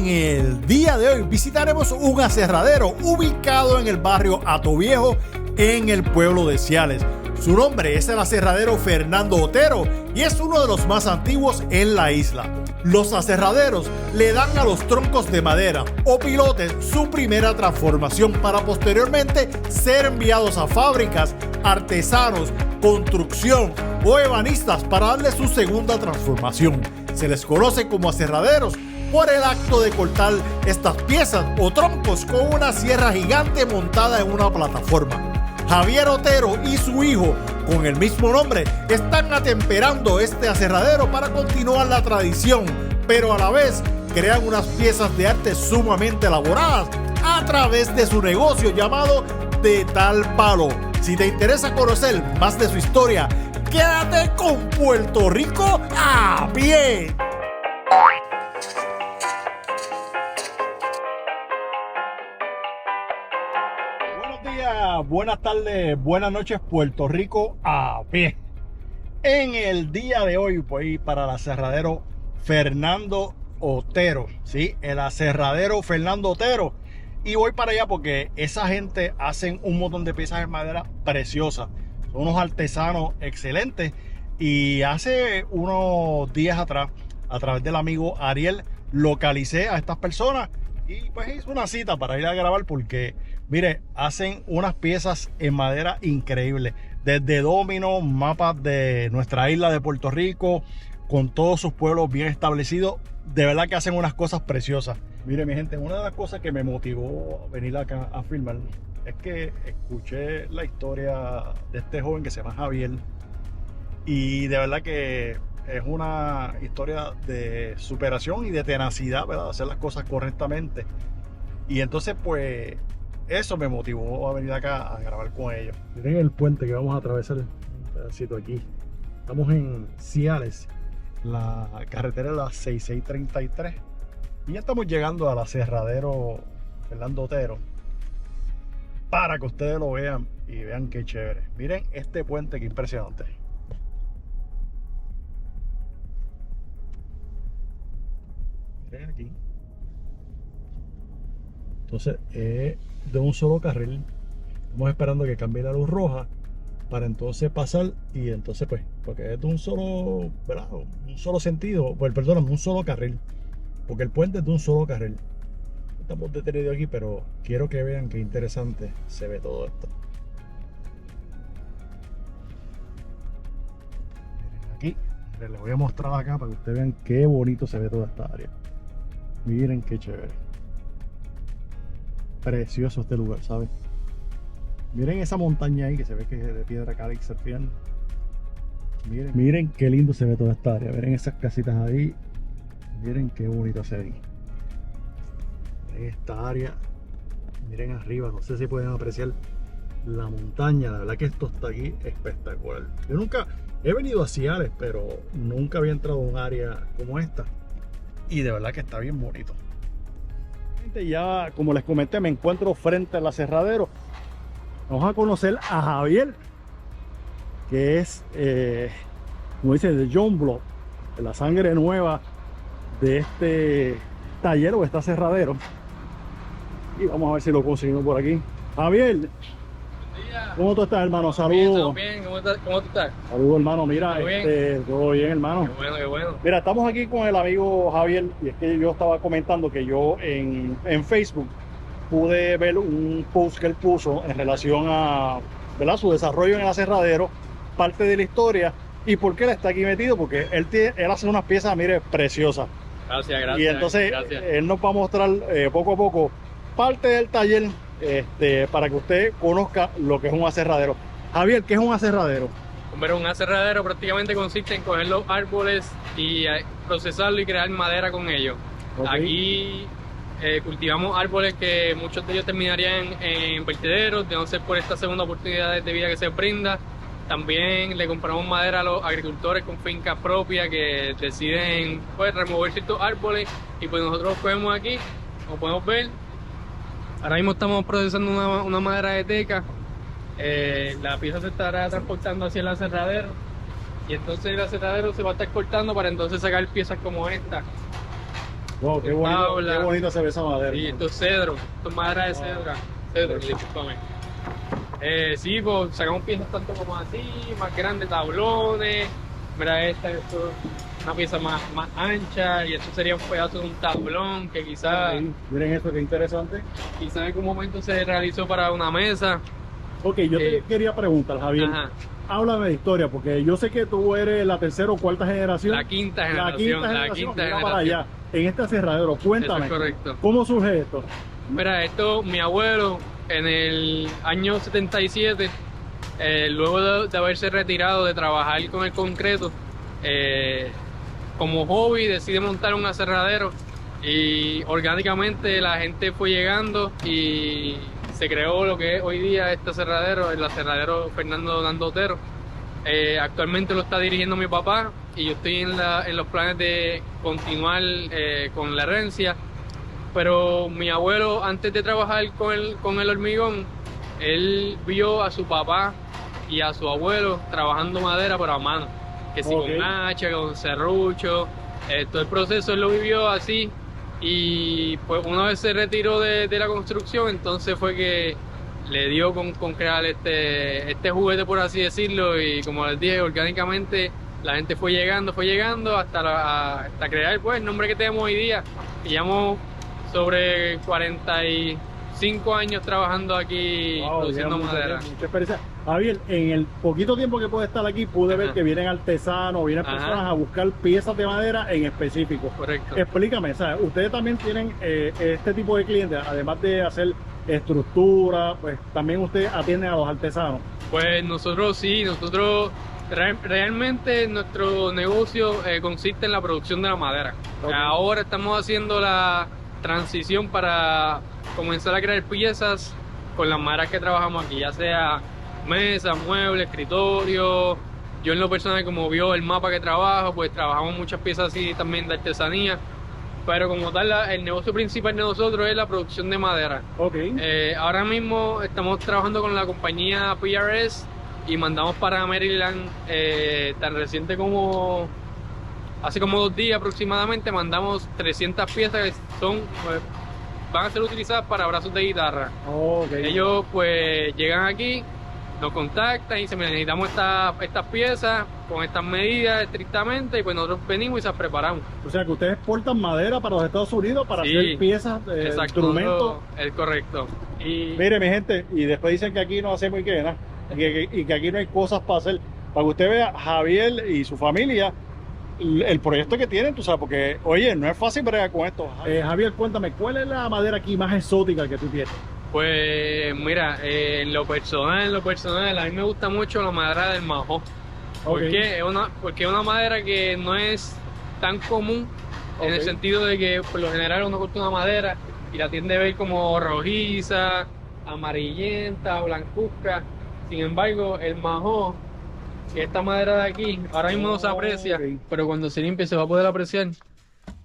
En el día de hoy visitaremos un aserradero ubicado en el barrio Atoviejo, en el pueblo de Ciales. Su nombre es el aserradero Fernando Otero y es uno de los más antiguos en la isla. Los aserraderos le dan a los troncos de madera o pilotes su primera transformación para posteriormente ser enviados a fábricas, artesanos, construcción o ebanistas para darle su segunda transformación. Se les conoce como aserraderos por el acto de cortar estas piezas o troncos con una sierra gigante montada en una plataforma. Javier Otero y su hijo, con el mismo nombre, están atemperando este aserradero para continuar la tradición, pero a la vez crean unas piezas de arte sumamente elaboradas a través de su negocio llamado De Tal Palo. Si te interesa conocer más de su historia, quédate con Puerto Rico a pie. Buenas tardes, buenas noches, Puerto Rico a pie. En el día de hoy voy para el aserradero Fernando Otero, ¿sí? El aserradero Fernando Otero. Y voy para allá porque esa gente hacen un montón de piezas de madera preciosas. Son unos artesanos excelentes. Y hace unos días atrás, a través del amigo Ariel, localicé a estas personas y pues hice una cita para ir a grabar porque, mire, hacen unas piezas en madera increíbles. Desde dominos, mapas de nuestra isla de Puerto Rico, con todos sus pueblos bien establecidos. De verdad que hacen unas cosas preciosas. Mire, mi gente, una de las cosas que me motivó a venir acá a filmar es que escuché la historia de este joven que se llama Javier. Y de verdad que es una historia de superación y de tenacidad, ¿verdad? Hacer las cosas correctamente. Y entonces, pues, eso me motivó a venir acá a grabar con ellos. Miren el puente que vamos a atravesar, un pedacito aquí. Estamos en Ciales, la carretera de la 6633. Y ya estamos llegando al aserradero Fernando Otero para que ustedes lo vean y vean qué chévere. Miren este puente, qué impresionante. Miren aquí. Entonces es de un solo carril. Estamos esperando que cambie la luz roja para entonces pasar y entonces pues, porque es de un solo, ¿verdad? Un solo sentido, pues perdón, un solo carril. Porque el puente es de un solo carril. Estamos detenidos aquí, pero quiero que vean qué interesante se ve todo esto. Miren aquí, les voy a mostrar acá para que ustedes vean qué bonito se ve toda esta área. Miren qué chévere. Precioso este lugar, ¿sabes? Miren esa montaña ahí que se ve que es de piedra caliza al final. Miren qué lindo se ve toda esta área. Miren esas casitas ahí. Miren qué bonito se ve. Miren esta área. Miren arriba. No sé si pueden apreciar la montaña. La verdad que esto está aquí espectacular. Yo nunca he venido a Ciales, pero nunca había entrado a un área como esta. Y de verdad que está bien bonito. Ya, como les comenté, me encuentro frente al aserradero. Vamos a conocer a Javier, que es, como dice, de John Block, la sangre nueva de este taller o este aserradero. Y vamos a ver si lo conseguimos por aquí. Javier, ¿cómo tú estás, hermano? Saludos. Bien, ¿cómo tú estás? Saludos, hermano. Mira, ¿Todo bien? todo bien, hermano. Qué bueno, qué bueno. Mira, estamos aquí con el amigo Javier y es que yo estaba comentando que yo en Facebook pude ver un post que él puso en relación a, ¿verdad?, su desarrollo en el aserradero, parte de la historia y por qué él está aquí metido, porque él hace unas piezas, mire, preciosas. Gracias. Y entonces gracias. Él nos va a mostrar poco a poco parte del taller para que usted conozca lo que es un aserradero. Javier, ¿qué es un aserradero? Hombre, un aserradero prácticamente consiste en coger los árboles y procesarlo y crear madera con ellos. Okay. Aquí cultivamos árboles que muchos de ellos terminarían en vertederos, de no ser por esta segunda oportunidad de vida que se brinda. También le compramos madera a los agricultores con fincas propias que deciden, pues, remover ciertos árboles y pues nosotros los cogemos aquí, como podemos ver. Ahora mismo estamos procesando una madera de teca. La pieza se estará transportando hacia el aserradero y entonces el aserradero se va a estar cortando para entonces sacar piezas como esta. Wow, con tabla. qué bonito se ve esa madera. Y esto es cedro, esto es madera de cedro. Cedro, discúlpame. Sí, pues sacamos piezas tanto como así, más grandes, tablones. Mira esto es una pieza más ancha y esto sería un pedazo de un tablón que quizás Miren esto, qué interesante. en algún momento se realizó para una mesa. Ok, yo te quería preguntar, Javier. Ajá. Háblame de historia, porque yo sé que tú eres la tercera o cuarta generación. La quinta La generación, quinta generación. Mira para allá, en este aserradero. Cuéntame, eso es correcto. ¿cómo surge esto? Mira, esto, mi abuelo en el año 77, luego de haberse retirado de trabajar con el concreto, como hobby decide montar un aserradero y orgánicamente la gente fue llegando y se creó lo que es hoy día este aserradero, el aserradero Fernando Nando Otero. Actualmente lo está dirigiendo mi papá y yo estoy en los planes de continuar con la herencia. Pero mi abuelo, antes de trabajar con el hormigón, él vio a su papá y a su abuelo trabajando madera pero a mano, que si con hacha, con serrucho, todo el proceso él lo vivió así. Y pues una vez se retiró de la construcción, entonces fue que le dio con crear este juguete, por así decirlo, y como les dije, orgánicamente la gente fue llegando hasta crear pues el nombre que tenemos hoy día. Y llevamos sobre 45 años trabajando aquí, produciendo madera. Mucha experiencia. Javier, en el poquito tiempo que puede estar aquí, pude ver que vienen artesanos, vienen personas a buscar piezas de madera en específico. Correcto. Explícame, ¿sabes? Ustedes también tienen este tipo de clientes, además de hacer estructura, pues también ustedes atienden a los artesanos. Pues nosotros sí, realmente nuestro negocio consiste en la producción de la madera. Ahora estamos haciendo la transición para comenzar a crear piezas con las maderas que trabajamos aquí, ya sea mesas, muebles, escritorio. Yo en lo personal, como vio el mapa que trabajo, pues trabajamos muchas piezas así también de artesanía, pero como tal el negocio principal de nosotros es la producción de madera. Ahora mismo estamos trabajando con la compañía PRS y mandamos para Maryland tan reciente como hace como 2 días aproximadamente, mandamos 300 piezas que van a ser utilizadas para brazos de guitarra. Ellos pues llegan aquí, nos contactan y dicen: necesitamos estas piezas con estas medidas estrictamente, y pues nosotros venimos y se las preparamos. O sea que ustedes exportan madera para los Estados Unidos para hacer piezas, instrumentos. Es correcto. Mire, mi gente, y después dicen que aquí no hacemos y que aquí no hay cosas para hacer. Para que usted vea, Javier y su familia, el proyecto que tienen, tú sabes, porque, oye, no es fácil bregar con esto. Javier, cuéntame, ¿cuál es la madera aquí más exótica que tú tienes? Pues mira, en lo personal, a mí me gusta mucho la madera del mahó. Porque es una madera que no es tan común, en el sentido de que por lo general uno corta una madera y la tiende a ver como rojiza, amarillenta, blancuzca. Sin embargo, el mahó, que esta madera de aquí, ahora mismo no se aprecia, pero cuando se limpie se va a poder apreciar.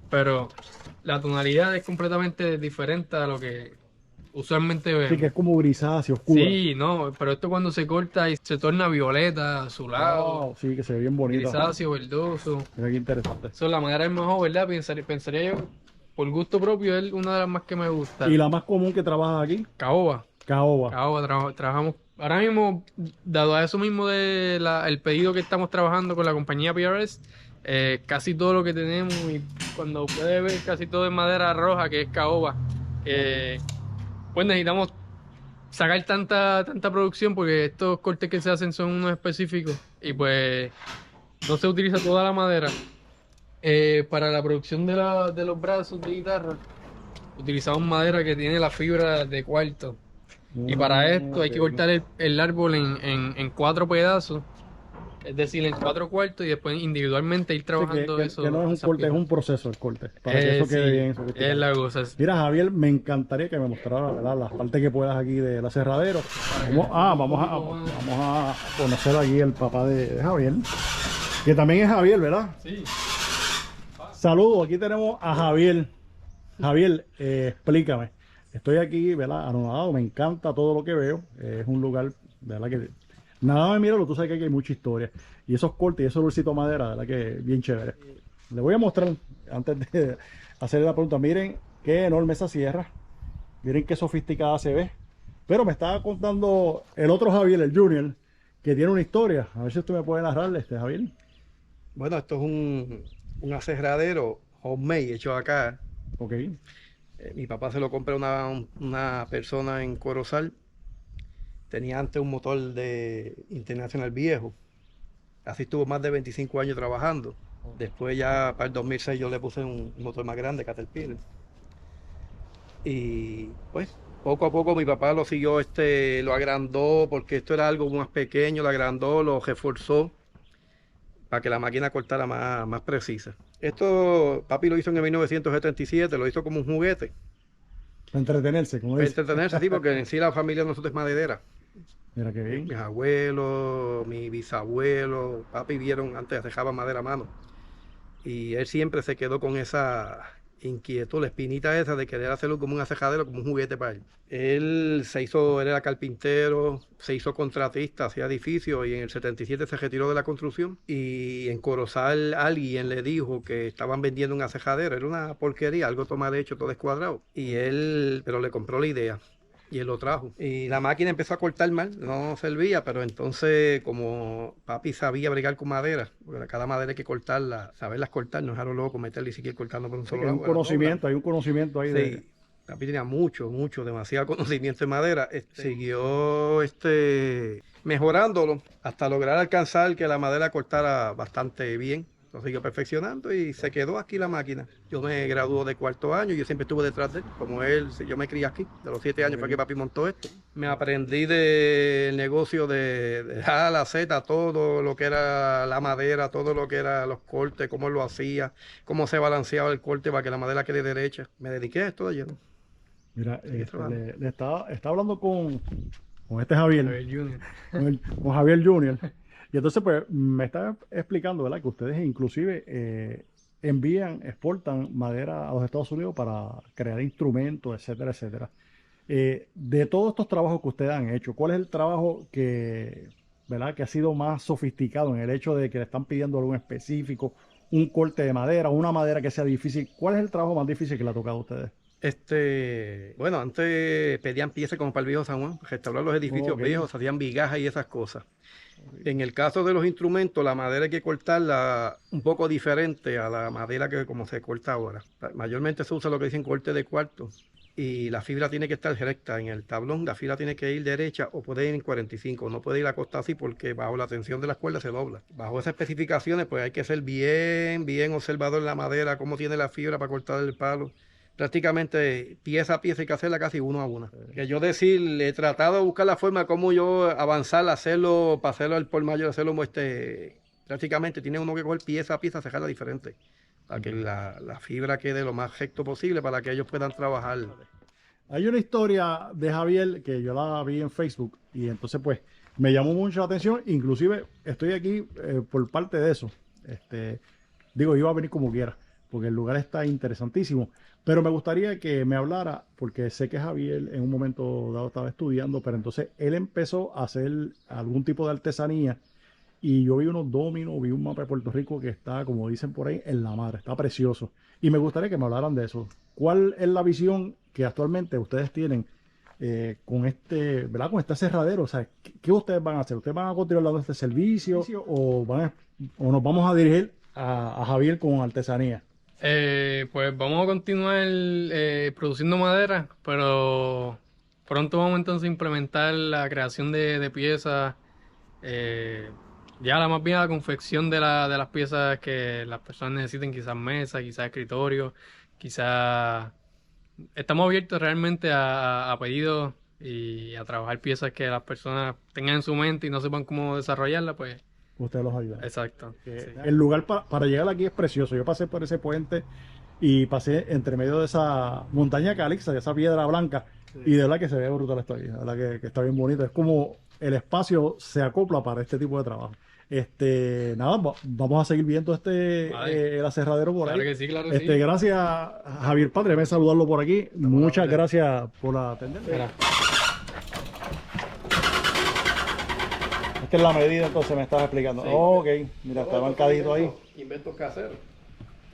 Pero la tonalidad es completamente diferente a lo que usualmente vemos. Sí, que es como grisáceo, oscura. Sí, no, pero esto cuando se corta y se torna violeta, azulado. Sí, que se ve bien bonito. Grisáceo, verdoso. Mira qué interesante. Eso es la madera del mahó, ¿verdad? Pensaría yo, por gusto propio, es una de las más que me gusta. ¿Y la más común que trabajas aquí? Caoba. Trabajamos. Ahora mismo, dado a eso mismo el pedido que estamos trabajando con la compañía PRS, casi todo lo que tenemos, y cuando puede ver, casi todo es madera roja, que es caoba. Pues necesitamos sacar tanta producción porque estos cortes que se hacen son unos específicos y pues no se utiliza toda la madera. Para la producción de los brazos de guitarra utilizamos madera que tiene la fibra de cuarto. Y para esto hay que cortar el árbol en 4 pedazos, es decir, en 4 cuartos, y después individualmente ir trabajando eso. Que no es un corte, es un proceso el corte, para que eso quede bien. Es la cosa. Mira, Javier, me encantaría que me mostrara, ¿verdad?, las partes que puedas aquí del aserradero. Vamos a conocer aquí el papá de Javier, que también es Javier, ¿verdad? Sí. Saludos, aquí tenemos a Javier. Javier, explícame. Estoy aquí, ¿verdad?, anonadado, me encanta todo lo que veo. Es un lugar, ¿verdad?, que nada me miro, tú sabes que aquí hay mucha historia. Y esos cortes y esos bolsitos de madera, ¿verdad?, que bien chévere. Le voy a mostrar, antes hacerle la pregunta. Miren qué enorme esa sierra. Miren qué sofisticada se ve. Pero me estaba contando el otro Javier, el Junior, que tiene una historia. A ver si usted me puede narrarle, Javier. Bueno, esto es un aserradero homemade hecho acá. Ok. Mi papá se lo compra una persona en Corozal. Tenía antes un motor de Internacional viejo. Así estuvo más de 25 años trabajando. Después ya para el 2006 yo le puse un motor más grande, Caterpillar. Y pues poco a poco mi papá lo siguió, lo agrandó porque esto era algo más pequeño, lo agrandó, lo reforzó para que la máquina cortara más precisa. Esto papi lo hizo en el 1977, lo hizo como un juguete. Para entretenerse, como Para dice. entretenerse, sí, porque en sí la familia de nosotros es maderera. Mira qué bien. Mis abuelos, mis bisabuelos, papi vieron antes, dejaban madera a mano. Y él siempre se quedó con esa inquietud, la espinita esa de querer hacerlo como un acejadero, como un juguete para él. Él era carpintero, se hizo contratista, hacía edificios y en el 77 se retiró de la construcción. Y en Corozal alguien le dijo que estaban vendiendo un acejadero, era una porquería, algo mal hecho, todo descuadrado. Pero le compró la idea. Y él lo trajo. Y la máquina empezó a cortar mal, no servía, pero entonces como papi sabía bregar con madera, porque cada madera hay que cortarla, saberlas cortar, no es algo loco meterle y seguir cortando por un solo Hay lado. un conocimiento ahí Sí, de... papi tenía demasiado conocimiento en madera. Siguió mejorándolo hasta lograr alcanzar que la madera cortara bastante bien. Lo siguió perfeccionando y se quedó aquí la máquina. Yo me gradué de cuarto año, yo siempre estuve detrás de él, como él, yo me crié aquí. De los 7 años fue que papi montó esto. Me aprendí del negocio de A a la Z, todo lo que era la madera, todo lo que era los cortes, cómo él lo hacía, cómo se balanceaba el corte para que la madera quede derecha. Me dediqué a esto de lleno. Mira, le estaba hablando con Javier, Javier Junior. con Javier Junior. Y entonces, pues, me está explicando, ¿verdad? Que ustedes inclusive exportan madera a los Estados Unidos para crear instrumentos, etcétera, etcétera. De todos estos trabajos que ustedes han hecho, ¿cuál es el trabajo ¿verdad? Que ha sido más sofisticado en el hecho de que le están pidiendo algo específico, un corte de madera, una madera que sea difícil? ¿Cuál es el trabajo más difícil que le ha tocado a ustedes? Bueno, antes pedían piezas como para el viejo San Juan, restaurar los edificios viejos, hacían vigajas y esas cosas. En el caso de los instrumentos, la madera hay que cortarla un poco diferente a la madera que como se corta ahora. Mayormente se usa lo que dicen corte de cuarto y la fibra tiene que estar recta en el tablón, la fibra tiene que ir derecha o puede ir en 45, no puede ir acostada así porque bajo la tensión de las cuerdas se dobla. Bajo esas especificaciones pues hay que ser bien observador en la madera, cómo tiene la fibra para cortar el palo. Prácticamente pieza a pieza hay que hacerla casi uno a uno. Que yo he tratado de buscar la forma como yo avanzar, hacerlo, para hacerlo al por mayor, hacerlo prácticamente tiene uno que coger pieza a pieza, dejarla diferente, para que la fibra quede lo más recto posible para que ellos puedan trabajar. Hay una historia de Javier que yo la vi en Facebook y entonces pues me llamó mucho la atención, inclusive estoy aquí por parte de eso. Digo, iba a venir como quiera, porque el lugar está interesantísimo. Pero me gustaría que me hablara, porque sé que Javier en un momento dado estaba estudiando, pero entonces él empezó a hacer algún tipo de artesanía y yo vi unos dominos, vi un mapa de Puerto Rico que está, como dicen por ahí, en la madre, está precioso. Y me gustaría que me hablaran de eso. ¿Cuál es la visión que actualmente ustedes tienen ¿verdad? Con este aserradero? O sea, ¿qué ustedes van a hacer? ¿Ustedes van a continuar dando este servicio o nos vamos a dirigir a Javier con artesanía? Pues vamos a continuar produciendo madera, pero pronto vamos entonces a implementar la creación de piezas, ya más bien la confección de las piezas que las personas necesiten, quizás mesas, quizás escritorios, quizás estamos abiertos realmente a pedidos y a trabajar piezas que las personas tengan en su mente y no sepan cómo desarrollarla, pues. Ustedes los ayudan. Exacto. Sí. El lugar para llegar aquí es precioso. Yo pasé por ese puente y pasé entre medio de esa montaña calixa, de esa piedra blanca, y de verdad que se ve brutal esto ahí, de verdad que está bien bonito. Es como el espacio se acopla para este tipo de trabajo. Nada, vamos a seguir viendo el aserradero por ahí. Claro que sí, claro que sí. Gracias, Javier Padre, me saludarlo por aquí. Muchas gracias por atenderme. Esta es la medida, entonces me estás explicando. Sí. Ok, mira, está marcadito ahí. Inventos caseros.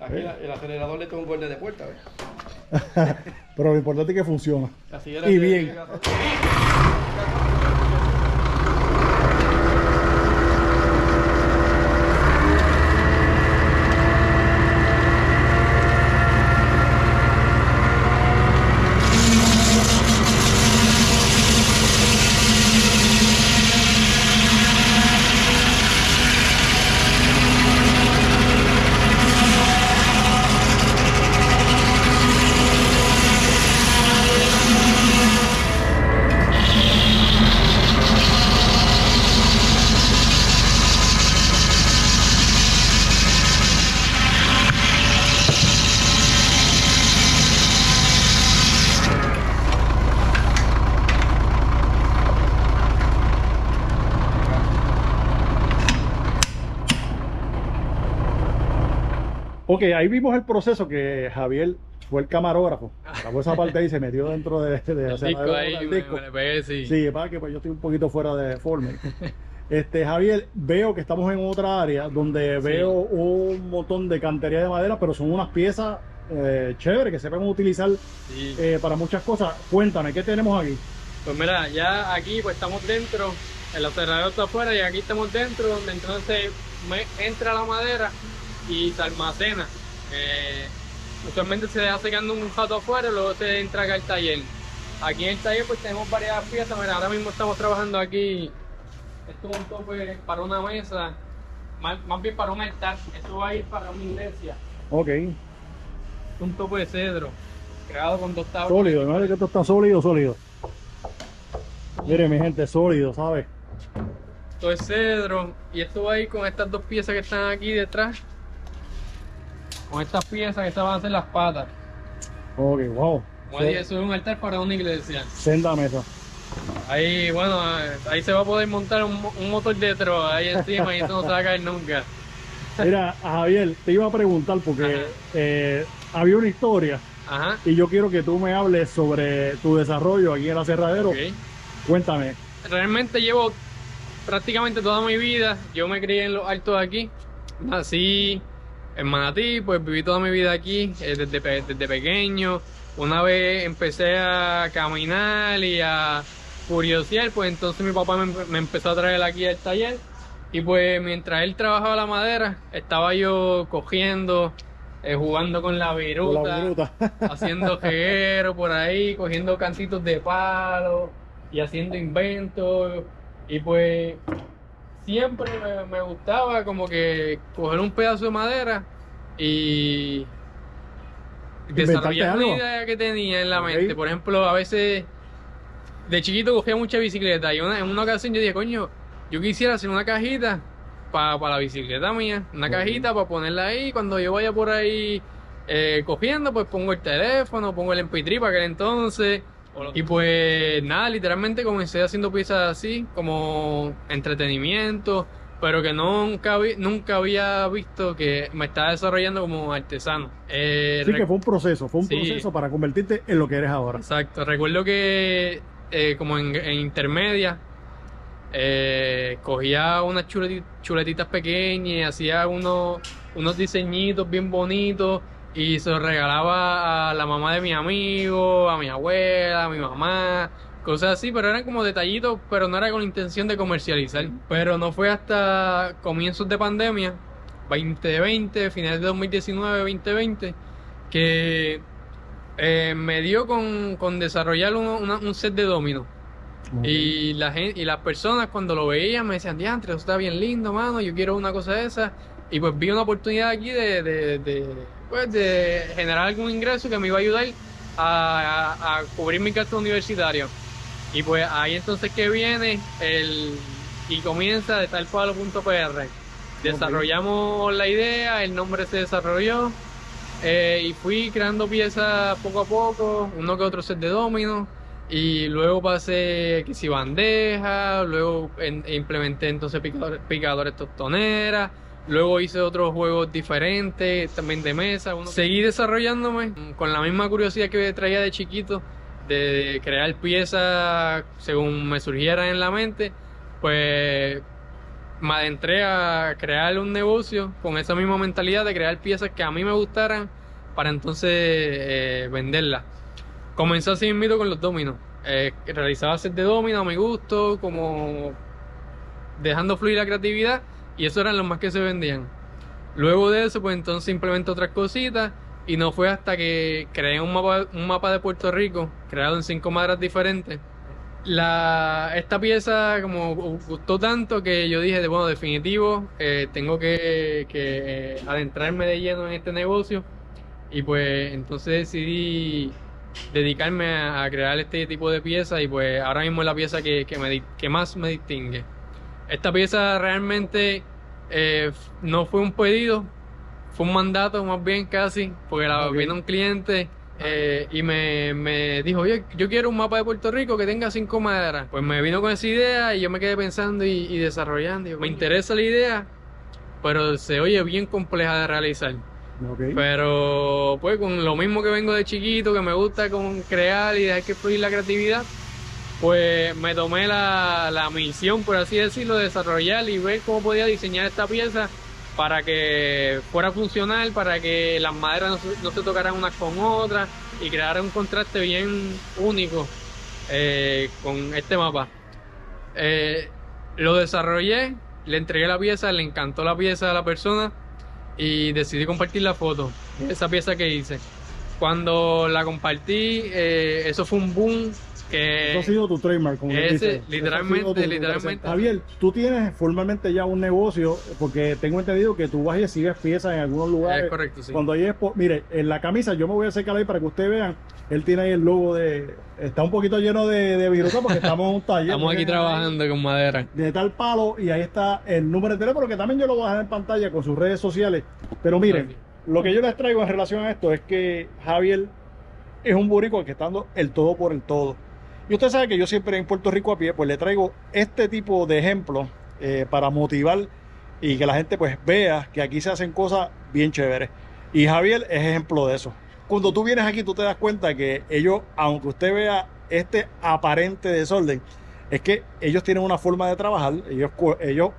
Aquí el acelerador le tengo un borde de puerta, ¿ves? Pero lo importante es que funciona. Así era Y bien. Ok, ahí vimos el proceso que Javier fue el camarógrafo. Grabó esa parte ahí, se metió dentro de El disco ahí, el me disco. le pegué, sí. Sí, para que pues yo estoy un poquito fuera de forma. Javier, veo que estamos en otra área donde Sí. veo un montón de cantería de madera, pero son unas piezas chéveres que se pueden utilizar Sí. para muchas cosas. Cuéntame, ¿qué tenemos aquí? Pues mira, ya aquí pues estamos dentro, el acelerador está afuera y aquí estamos dentro, donde entonces entra la madera y se almacena. Usualmente se deja secando un rato afuera y luego se entra acá al taller. Aquí en el taller pues tenemos varias piezas. Mira, ahora mismo estamos trabajando aquí. Esto es un tope para una mesa, más bien para un altar. Esto va a ir para una iglesia. Ok, Un tope de cedro, creado con 2 tablas. sólido, imagínate que esto está sólido, sólido. Mire mi gente, sólido, ¿sabes? Esto es cedro y esto va a ir con estas 2 piezas que están aquí detrás. Con estas piezas que estas van a ser las patas. Ok, wow. Como dije, eso es un altar para una iglesia. Senda mesa. Ahí, bueno, ahí se va a poder montar un motor de tro ahí encima y eso no se va a caer nunca. Mira, a Javier, te iba a preguntar porque había una historia Ajá. y yo quiero que tú me hables sobre tu desarrollo aquí en el aserradero. Ok. Cuéntame. Realmente llevo prácticamente toda mi vida, yo me crié en los altos de aquí, nací en Manatí, pues viví toda mi vida aquí desde pequeño. Una vez empecé a caminar y a curiosear, pues entonces mi papá me empezó a traer aquí al taller y pues mientras él trabajaba la madera, estaba yo cogiendo, jugando con la Con viruta, la viruta. haciendo jeguero por ahí, cogiendo cantitos de palo y haciendo inventos. Y pues siempre me gustaba como que coger un pedazo de madera y desarrollar una algo. idea que tenía en la Ok. mente. Por ejemplo, a veces de chiquito cogía mucha bicicleta y en una ocasión yo dije, coño, yo quisiera hacer una cajita para la bicicleta mía, una Ok. cajita para ponerla ahí. Cuando yo vaya por ahí cogiendo, pues pongo el teléfono, pongo el MP3 para aquel entonces. Y pues nada, literalmente comencé haciendo piezas así, como entretenimiento, pero que nunca había visto que me estaba desarrollando como artesano. Sí, que fue un proceso Sí. proceso para convertirte en lo que eres ahora. Exacto, recuerdo que como en intermedia cogía unas chuletitas pequeñas y hacía unos diseñitos bien bonitos y se los regalaba a la mamá de mi amigo, a mi abuela, a mi mamá, cosas así, pero eran como detallitos, pero no era con la intención de comercializar. Pero no fue hasta comienzos de pandemia, 2020, finales de 2019, 2020, que me dio con desarrollar un set de dominos. Ok. Y la gente, y las personas cuando lo veían me decían, diantre, eso está bien lindo, mano, yo quiero una cosa de esa. Y pues vi una oportunidad aquí pues, de generar algún ingreso que me iba a ayudar a cubrir mi gasto universitario. Y pues ahí entonces que viene y comienza de talpalo.pr. Desarrollamos la idea, el nombre se desarrolló y fui creando piezas poco a poco, uno que otro set de dominos. Y luego pasé que si bandeja, luego implementé entonces picadores tostoneras, luego hice otros juegos diferentes, también de mesa. Seguí desarrollándome con la misma curiosidad que traía de chiquito, de crear piezas según me surgieran en la mente. Pues me adentré a crear un negocio con esa misma mentalidad de crear piezas que a mí me gustaran para entonces venderlas. Comencé así mismo con los dominos. Realizaba sets de dominos a mi gusto, como dejando fluir la creatividad, y eso eran los más que se vendían. Luego de eso, pues entonces implementé otras cositas, y no fue hasta que creé un mapa de Puerto Rico, creado en 5 maderas diferentes. Esta pieza como gustó tanto que yo dije, bueno, definitivo, tengo que adentrarme de lleno en este negocio, y pues entonces decidí dedicarme a crear este tipo de piezas, y pues ahora mismo es la pieza que más me distingue. Esta pieza realmente no fue un pedido, fue un mandato más bien casi, porque vino un cliente y me dijo, oye, yo quiero un mapa de Puerto Rico que tenga 5 maderas. Pues me vino con esa idea y yo me quedé pensando y desarrollando. Me interesa la idea, pero se oye bien compleja de realizar. Pero pues con lo mismo que vengo de chiquito, que me gusta con crear y dejar que fluir la creatividad, pues me tomé la misión, por así decirlo, de desarrollar y ver cómo podía diseñar esta pieza para que fuera funcional, para que las maderas no se tocaran unas con otras y crear un contraste bien único con este mapa. Lo desarrollé, le entregué la pieza, le encantó la pieza a la persona y decidí compartir la foto de esa pieza que hice. Cuando la compartí, eso fue un boom. Eso ha sido tu trademark, como ese, literalmente. Javier, tú tienes formalmente ya un negocio, porque tengo entendido que tú vas y exhibes piezas en algunos lugares. Es correcto, sí. Cuando hay mire, en la camisa, yo me voy a acercar ahí para que ustedes vean, él tiene ahí el logo está un poquito lleno de viruta porque estamos en un taller. Estamos aquí trabajando con madera. De tal palo, y ahí está el número de teléfono, que también yo lo voy a dejar en pantalla con sus redes sociales. Pero miren, lo que yo les traigo en relación a esto es que Javier es un boricua que está dando el todo por el todo. Y usted sabe que yo siempre en Puerto Rico a pie, pues le traigo este tipo de ejemplos para motivar y que la gente pues vea que aquí se hacen cosas bien chéveres. Y Javier es ejemplo de eso. Cuando tú vienes aquí, tú te das cuenta que ellos, aunque usted vea este aparente desorden, es que ellos tienen una forma de trabajar. Ellos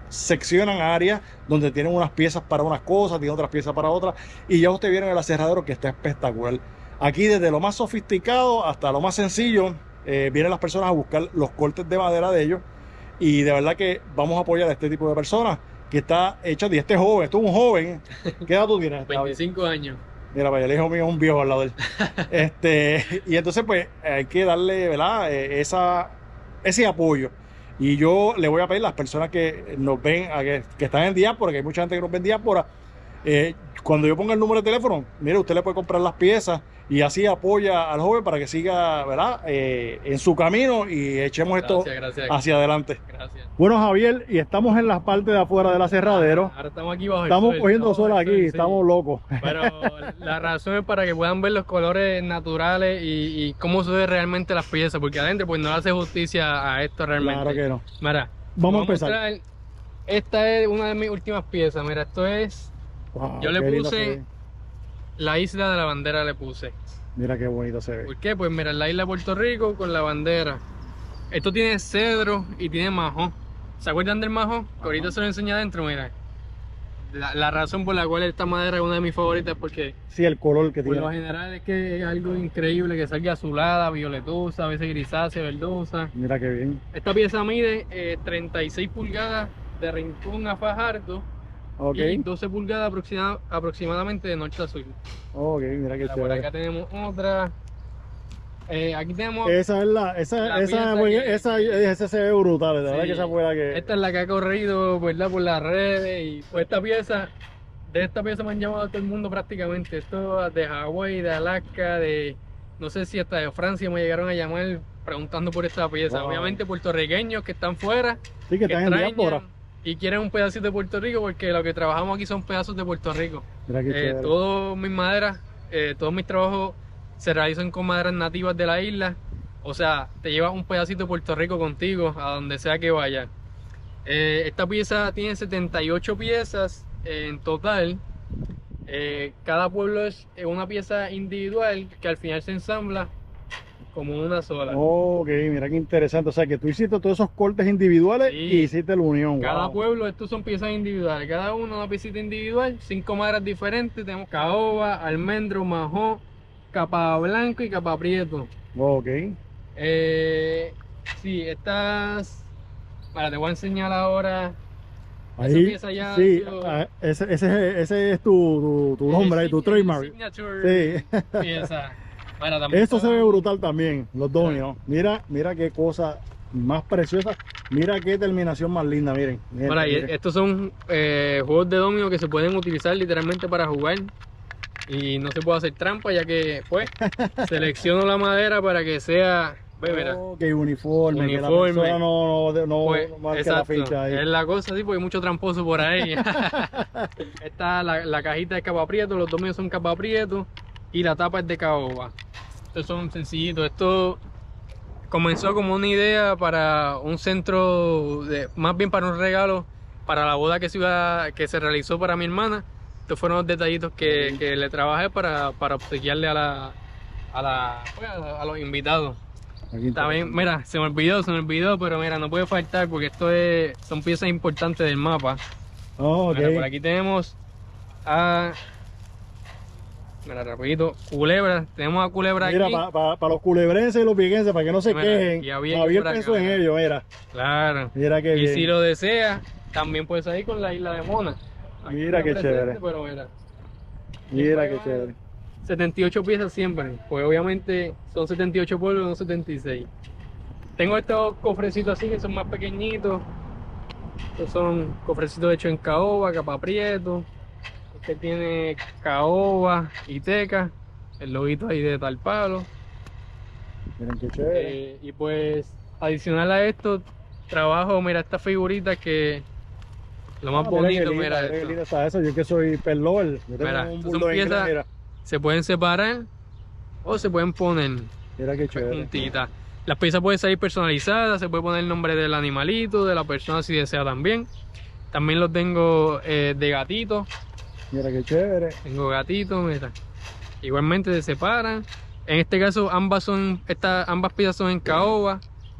seccionan áreas donde tienen unas piezas para unas cosas, tienen otras piezas para otras, y ya usted viene en el aserradero que está espectacular. Aquí desde lo más sofisticado hasta lo más sencillo, vienen las personas a buscar los cortes de madera de ellos, y de verdad que vamos a apoyar a este tipo de personas que está hecha de este joven. Esto es un joven. ¿Qué edad tú tienes? 25 años. Mira, vaya, el hijo mío es un viejo al lado de él. Y entonces pues hay que darle, ¿verdad? Ese apoyo. Y yo le voy a pedir a las personas que nos ven, que están en diáspora, que hay mucha gente que nos ve en diáspora, cuando yo ponga el número de teléfono, mire, usted le puede comprar las piezas y así apoya al joven para que siga, ¿verdad? En su camino, y echemos esto hacia adelante. Gracias. Bueno, Javier, y estamos en la parte de afuera del aserradero. Ahora estamos aquí bajo el Estamos sol, cogiendo sol aquí, sí. estamos locos. Pero la razón es para que puedan ver los colores naturales y cómo se ven realmente las piezas, porque adentro pues no le hace justicia a esto realmente. Claro que no. Mira, vamos a empezar. Esta es una de mis últimas piezas. Mira, esto es... Wow, yo le puse la isla de la bandera, le puse. Mira qué bonito se ve. ¿Por qué? Pues mira, la isla de Puerto Rico con la bandera. Esto tiene cedro y tiene majón. ¿Se acuerdan del majón? Que ahorita se lo enseñé adentro, mira. La razón por la cual esta madera es una de mis favoritas es porque... sí, el color que tiene. Por lo general es que es algo increíble, que salga azulada, violetusa, a veces grisácea, verdosa. Mira qué bien. Esta pieza mide 36 pulgadas de rincón a Fajardo. Y 12 pulgadas aproximadamente de norte a sur. Ok, mira qué chévere. Por acá tenemos otra. Aquí tenemos... esa se ve brutal, de verdad que esa fue la que... Esta es la que ha corrido, ¿verdad? Por las redes, y pues esta pieza me han llamado a todo el mundo prácticamente. Esto de Hawái, de Alaska, no sé si hasta de Francia me llegaron a llamar preguntando por esta pieza. Wow. Obviamente puertorriqueños que están fuera, sí, que están en diáspora y quieren un pedacito de Puerto Rico, porque lo que trabajamos aquí son pedazos de Puerto Rico. Mira qué chévere. Todas mis maderas, todos mis trabajos se realizan con maderas nativas de la isla. O sea, te llevas un pedacito de Puerto Rico contigo a donde sea que vayas. Esta pieza tiene 78 piezas en total. Cada pueblo es una pieza individual que al final se ensambla como una sola. Ok, mira qué interesante. O sea, que tú hiciste todos esos cortes individuales Sí. y hiciste la unión. Cada Wow. pueblo, estos son piezas individuales, cada uno una piecita individual, 5 maderas diferentes, tenemos caoba, almendro, majó, capa blanco y capa prieto. Ok. Sí, estas, para te voy a enseñar ahora, esa Ahí, pieza ya ha sí, sido ese es tu nombre, ahí, tu el trademark. signature Sí. pieza. Bueno, también Esto se está- ve brutal también, los dominos. Mira qué cosa más preciosa. Mira qué terminación más linda, miren. Miren, Bueno, y miren. estos son juegos de dominó que se pueden utilizar literalmente para jugar y no se puede hacer trampa ya que pues selecciono la madera para que sea, ve, mira, Ok, uniforme, que la uniforme. persona Pues, no marque la exacto, ficha ahí. es la cosa así porque hay mucho tramposo por ahí. Esta la cajita de capa prieto, los dominos son capa prieto y la tapa es de caoba. Estos son sencillitos, esto comenzó como una idea para un centro, más bien para un regalo para la boda que se realizó para mi hermana. Estos fueron los detallitos que le trabajé para obsequiarle pues, a los invitados. Aquí También, interesante. mira, se me olvidó, pero mira, no puede faltar porque son piezas importantes del mapa. Oh, ok. Mira, por aquí tenemos a, mira, rapidito, Culebra, tenemos a Culebra Mira, aquí. para los culebrenses y los viguenses, para que no se Mira, quejen. y había Javier por acá, pensó en mira. ello, mira. Claro. Mira qué Y bien. si lo deseas, también puedes ir con la isla de Mona. Aquí Mira está qué presente, chévere. Pero mira, Mira qué Siempre chévere. 78 piezas siempre, pues obviamente son 78 pueblos, no 76. Tengo estos cofrecitos así que son más pequeñitos. Estos son cofrecitos hechos en caoba, capa prieto. Este tiene caoba y teca, el loguito ahí de tal palo. Miren qué chévere. Y pues adicional a esto, trabajo, mira, estas figuritas que lo más Mira qué bonito, linda, mira qué esto. linda está eso. Yo que soy pet lover. Yo tengo Mira, un estas son bulldog inglés, piezas- mira. Se pueden separar o se pueden poner Mira qué chévere. juntitas. Las piezas pueden salir personalizadas, se puede poner el nombre del animalito, de la persona si desea también. También los tengo de gatito, Mira qué chévere. tengo gatito, mira. Igualmente se separan. En este caso ambas piezas son en caoba.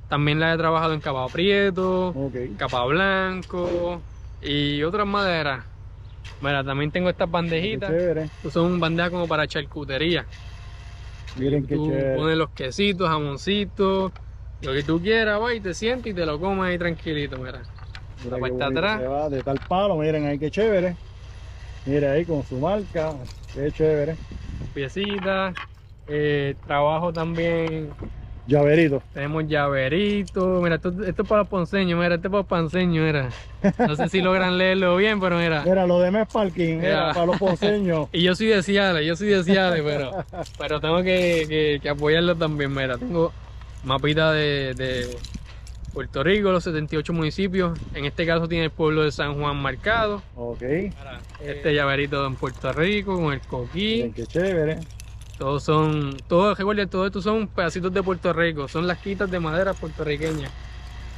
También las he trabajado en capa prieto, Ok. capa blanco y otras maderas. Mira, también tengo estas Qué bandejitas. chévere. Estas son bandejas como para charcutería. Miren qué Tú chévere. pones los quesitos, jamoncitos, lo que tú quieras, va y te sientes y te lo comes ahí tranquilito, mira. Mira La qué parte de bonito atrás. se va de tal palo. Miren ahí qué chévere. Mira ahí con su marca. Qué chévere. Piecitas, trabajo también, Llaverito. tenemos llaveritos, mira, esto es para los ponceños, mira, este es para los ponceños, mira. No sé si logran leerlo bien, pero mira. Mira, lo demás es parking. Mira, Mira. para los ponceños. Y yo soy de Ciales, pero tengo que apoyarlo también, mira, tengo mapita de Puerto Rico, los 78 municipios, en este caso tiene el pueblo de San Juan marcado. Ok. Mira, este llaverito en Puerto Rico con el coquí. Miren qué chévere. Recuerden, todos estos son pedacitos de Puerto Rico, son las quitas de madera puertorriqueñas.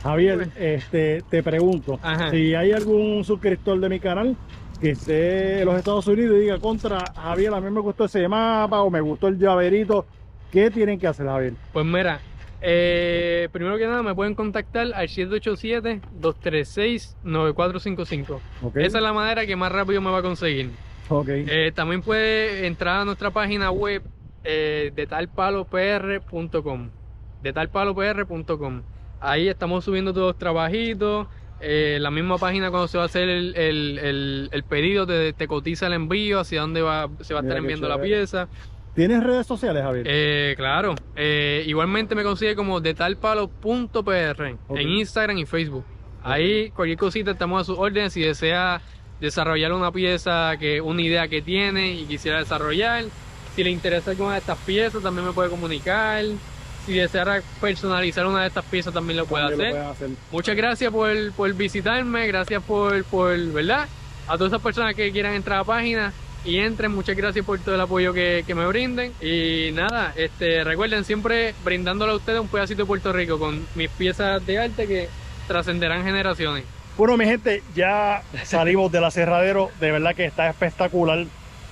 Javier, te pregunto, Ajá. si hay algún suscriptor de mi canal que esté en los Estados Unidos y diga contra Javier, a mí me gustó ese mapa o me gustó el llaverito, ¿qué tienen que hacer, Javier? Pues mira, primero que nada me pueden contactar al 787-236-9455. Ok. Esa es la madera que más rápido me va a conseguir. Ok. También puede entrar a nuestra página web detalpalopr.com. Detalpalopr.com. Ahí estamos subiendo todos los trabajitos. La misma página cuando se va a hacer el pedido te cotiza el envío, hacia dónde se va a Mira estar qué enviando la chévere. pieza. ¿Tienes redes sociales, Javier? Claro. Igualmente me consigue como detalpalo.pr Ok. en Instagram y Facebook. Ahí cualquier cosita estamos a sus órdenes. Si desea desarrollar una una idea que tiene y quisiera desarrollar, si le interesa alguna de estas piezas también me puede comunicar. Si deseara personalizar una de estas piezas también lo puede También lo hacer. pueden hacer. Muchas gracias por visitarme, gracias por, ¿verdad? A todas esas personas que quieran entrar a la página y entren, muchas gracias por todo el apoyo que me brinden. Y nada, recuerden siempre brindándole a ustedes un pedacito de Puerto Rico con mis piezas de arte que trascenderán generaciones. Bueno, mi gente, ya salimos del aserradero, de verdad que está espectacular.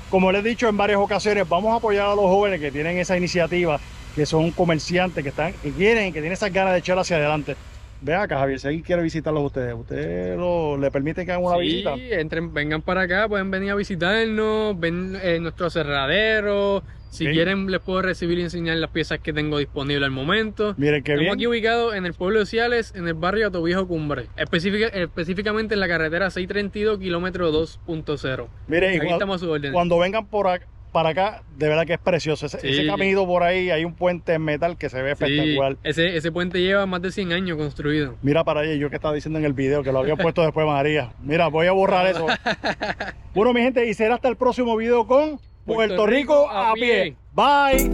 Como les he dicho en varias ocasiones, vamos a apoyar a los jóvenes que tienen esa iniciativa que son comerciantes, que tienen esas ganas de echar hacia adelante. Ve acá, Javier, si alguien quiere visitarlos ¿usted le permite que hagan una visita? Sí, vengan para acá, pueden venir a visitarnos, ven nuestro aserradero. Si quieren, les puedo recibir y enseñar las piezas que tengo disponibles al momento. Miren qué bien. Estamos aquí ubicados en el pueblo de Ciales, en el barrio Atoviejo Cumbre, específicamente en la carretera 632, kilómetro 2.0. Miren, aquí estamos a su orden. Cuando vengan para acá, de verdad que es precioso. Ese caminito por ahí, hay un puente en metal que se ve espectacular. Ese puente lleva más de 100 años construido. Mira para allá, yo que estaba diciendo en el video, que lo había puesto después María. Mira, voy a borrar eso. Bueno, mi gente, y será hasta el próximo video con Puerto Rico a pie. Bye.